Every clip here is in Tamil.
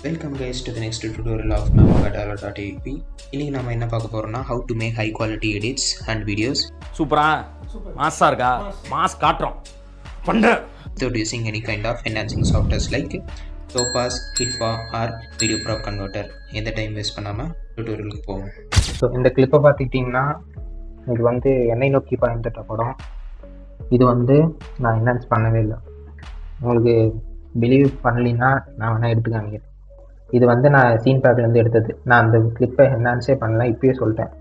Welcome guys to the next tutorial of namagatala.ap. இன்னைக்கு நம்ம என்ன பார்க்க போறோம்னா how to make high quality edits and videos. சூப்பரா மாஸா இருக்கா மாஸ் காட்டுறோம் பண்ண without using any kind of enhancing softwares like Topaz, Hitpa or Video Prop Converter. எந்த டைம் வேஸ்ட் பண்ணாமல் டுட்டோரியலுக்கு போவோம். ஸோ இந்த கிளிப்பை பார்த்துக்கிட்டிங்கன்னா இது வந்து என்னை நோக்கி பயந்துட்ட படம். இது வந்து நான் என்ஹான்ஸ் பண்ணவே இல்லை. உங்களுக்கு பிலீவ் பண்ணலின்னா நான் வேணால் எடுத்து காமிக்கிறேன். இது வந்து நான் சீன் பேக்லேருந்து எடுத்தது. நான் அந்த கிளிப்பை என்ஹான்ஸே பண்ணல, இப்பயே சொல்லிட்டேன்.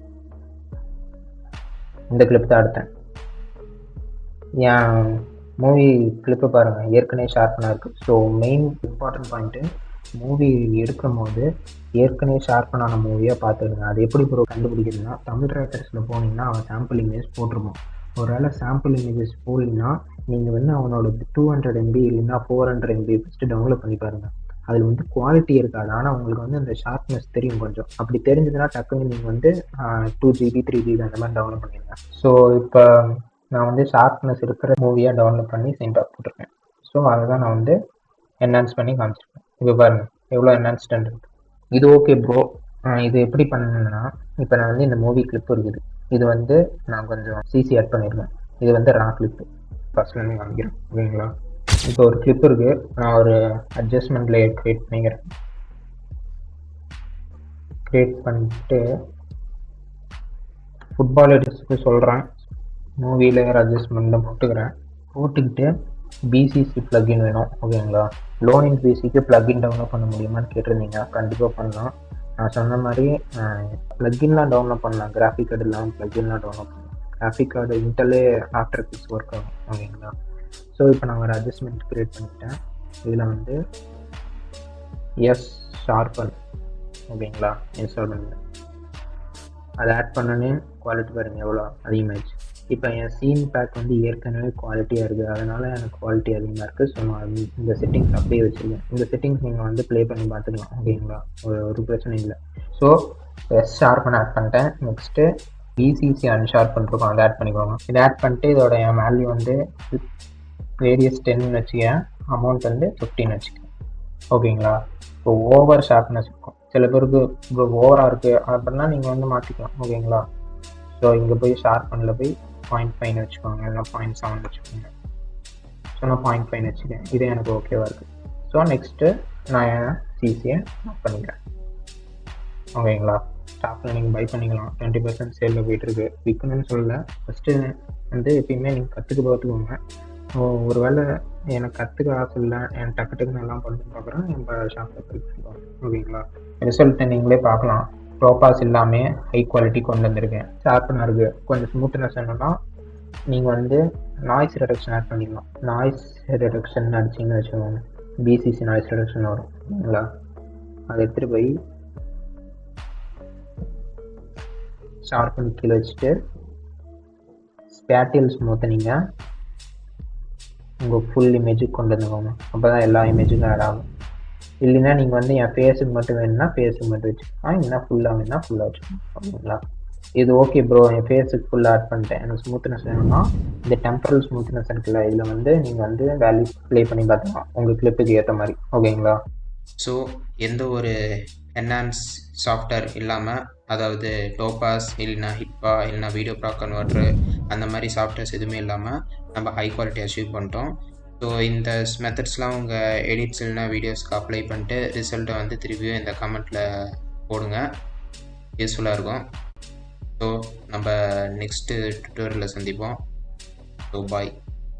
இந்த கிளிப் தான் எடுத்தேன். என் மூவி கிளிப்பை பாருங்கள், ஏற்கனவே ஷார்ப்பனாக இருக்குது. So main important point, movie எடுக்கும் போது ஏற்கனவே ஷார்ப்பனான மூவியாக பார்த்துடுங்க. அது எப்படி கண்டுபிடிக்கிறதுனா, தமிழ் ரைட்டர்ஸில் போனீங்கன்னா அவன் சாம்பிள் இமேஜ் போட்டிருப்போம். ஒரு வேளை சாம்பிள் இமேஜஸ் போடலின்னா நீங்கள் வந்து அவனோட 200 MB இல்லைன்னா 400 MB ஃபஸ்ட்டு டவுன்லோட் பண்ணி பாருங்கள். அதில் வந்து குவாலிட்டி இருக்காது, ஆனால் உங்களுக்கு வந்து அந்த ஷார்ப்னஸ் தெரியும் கொஞ்சம். அப்படி தெரிஞ்சதுன்னா டக்குன்னு நீங்கள் வந்து 2 GB 3 GB அந்த மாதிரி டவுன்லோட் பண்ணிடுங்க. ஸோ இப்போ நான் வந்து ஷார்ப்னஸ் இருக்கிற மூவியாக டவுன்லோட் பண்ணி சென்டாக போட்டிருக்கேன். ஸோ அதை தான் நான் வந்து என்ஹான்ஸ் பண்ணி காமிச்சிருக்கேன். இப்போ பாருங்கள் எவ்வளோ என்ஹான்ஸ்டன் இருக்குது. இது ஓகே ப்ரோ, இது எப்படி பண்ணணுன்னா, இப்போ நான் வந்து இந்த மூவி கிளிப்பு இருக்குது, இது வந்து நான் கொஞ்சம் சிசி ஆட் பண்ணியிருக்கேன். இது வந்து ரா கிளிப்பு ஃபஸ்ட்லேருந்து காமிக்கிறேன், ஓகேங்களா? இப்போ ஒரு கிளிப் இருக்குது, நான் ஒரு அட்ஜஸ்ட்மெண்ட் லேயர் க்ரியேட் பண்ணிக்கிறேன். க்ரியேட் பண்ணிட்டு ஃபுட்பால் எடிட்ஸ்க்கு சொல்கிறேன், மூவி லேயர் அட்ஜஸ்ட்மெண்ட்டில் போட்டுக்கிட்டு பிசிசி ப்ளக்இன் வேணும், ஓகேங்களா? லோனின் பிசிக்கு ப்ளக்இன் டவுன்லோட் பண்ண முடியுமான்னு கேட்டிருந்தீங்க. கண்டிப்பாக பண்ணலாம். நான் சொன்ன மாதிரி ப்ளக்இன்லாம் டவுன்லோட் பண்ணலாம். கிராஃபிக் கார்டு இல்லாமல் ப்ளக்இன்லாம் டவுன்லோட் பண்ணலாம். கிராஃபிக் கார்டு இன்டர்லே ஆஃப்டர் எஃபெக்ட்ஸ் ஒர்க் ஆகும், ஓகேங்களா? ஸோ இப்போ நான் ஒரு அட்ஜஸ்ட்மெண்ட் க்ரியேட் பண்ணிட்டேன். இதில் வந்து ஷார்ப்பன், ஓகேங்களா, இன்ஸ்டால் பண்ணுங்கள். அதை ஆட் பண்ணனே குவாலிட்டி பாருங்கள் எவ்வளோ அதிகமாகிடுச்சு. இப்போ என் சீன் பேக் வந்து ஏற்கனவே குவாலிட்டியாக இருக்குது, அதனால் எனக்கு குவாலிட்டி அதிகமாக இருக்குது. ஸோ நான் இந்த செட்டிங்ஸ் அப்படியே வச்சுருக்கேன். இந்த செட்டிங்ஸ் நீங்கள் வந்து ப்ளே பண்ணி பார்த்துக்கலாம், ஓகேங்களா? ஒரு பிரச்சனை இல்லை. ஸோ ஷார்ப்பன் ஆட் பண்ணிட்டேன். நெக்ஸ்ட்டு பிசிசி அன்ஷார்ப் பண்ணிருக்கோம், அதை ஆட் பண்ணிக்கோங்க. இதை ஆட் பண்ணிட்டு இதோட என் வேல்யூ வந்து வேரியஸ் 10 வச்சுக்கேன், அமௌண்ட் வந்து 15 வச்சுக்கேன், ஓகேங்களா? இப்போ ஓவர் ஷார்ப்னஸ் இருக்கும், சில பேருக்கு இப்போ ஓவராக இருக்குது அப்படின்னா நீங்கள் வந்து மாற்றிக்கலாம், ஓகேங்களா? ஸோ இங்கே போய் ஷார்ப்பனில் போய் 0.5 வச்சுக்கோங்க, இல்லைனா 0.7 வச்சுக்கோங்க. ஸோ நான் 0.5 வச்சுக்கேன், இது எனக்கு ஓகேவாக இருக்குது. ஸோ நெக்ஸ்ட்டு நான் என் சிசியை ஆட் பண்ணிக்கிறேன், ஓகேங்களா? ஸ்டாப்பில் நீங்கள் பை பண்ணிக்கலாம், 20% சேலில் போயிட்டுருக்கு. விற்கணும்னு சொல்லலை, ஃபஸ்ட்டு வந்து எப்பயுமே நீங்கள் பார்த்துக்கோங்க. ஒரு வேளை எனக்கு கற்றுக்க ஆசை இல்லை, என் டக்குன்னு எல்லாம் பண்ணி பார்க்குறேன், நம்ம ஷாப்பில் போய், ஓகேங்களா? ரிசல்ட்டை நீங்களே பார்க்கலாம். டோபாஸ் இல்லாமல் ஹை குவாலிட்டி கொண்டு வந்திருக்கேன். ஷார்ப்பனாக இருக்குது. கொஞ்சம் ஸ்மூத்னஸ் வேணும்னா நீங்கள் வந்து நாய்ஸ் ரிடக்ஷன் ஆட் பண்ணிக்கலாம். நாய்ஸ் ரிடக்ஷன் அடிச்சிங்கன்னு வச்சுக்கோங்க, பிசிசி நாய்ஸ் ரிடக்ஷன் வரும், ஓகேங்களா? அதை எடுத்துகிட்டு போய் ஷார்ப்பன் கீழே வச்சுட்டு ஸ்பேட்டியல் ஸ்மூத்தை நீங்கள் உங்கள் ஃபுல் இமேஜுக்கு கொண்டு வந்துக்கோங்க. அப்போ தான் எல்லா இமேஜுக்கும் ஆட் ஆகும். இல்லைன்னா நீங்கள் வந்து என் ஃபேஸுக்கு மட்டும் வேணும்னா ஃபேஸுக்கு மட்டும் வச்சுக்கலாம், இல்லைன்னா ஃபுல்லாக வேணும்னா ஃபுல்லாக வச்சுக்கணும், ஓகேங்களா? இது ஓகே ப்ரோ, என் ஃபேஸுக்கு ஃபுல்லாக ஆட் பண்ணிட்டேன். எனக்கு ஸ்மூத்னஸ் வேணும்னா இந்த டெம்பரல் ஸ்மூத்னஸ் இருக்குல்ல, இதில் வந்து நீங்கள் வந்து வேல்யூ ப்ளே பண்ணி பார்த்துக்கலாம் உங்கள் கிளிப்புக்கு ஏற்ற மாதிரி, ஓகேங்களா? ஸோ எந்த ஒரு என்ஹான்ஸ் சாஃப்ட்வேர் இல்லாமல், அதாவது டோபாஸ் இல்லைனா ஹிட்பா இல்லைனா வீடியோ ப்ராப் கன்வெர்ட்டர் அந்த மாதிரி சாஃப்ட்வேர்ஸ் எதுவுமே இல்லாமல் நம்ம ஹை குவாலிட்டி அச்சீவ் பண்ணிட்டோம். ஸோ இந்த மெத்தட்ஸ்லாம் உங்கள் எடிட்ஸ் இல்லைனா வீடியோஸ்க்கு அப்ளை பண்ணிட்டு ரிசல்ட்டை வந்து திருப்பியும் இந்த கமெண்ட்டில் போடுங்க, யூஸ்ஃபுல்லாக இருக்கும். ஸோ நம்ம நெக்ஸ்ட்டு டுட்டோரியலில் சந்திப்போம். So bye.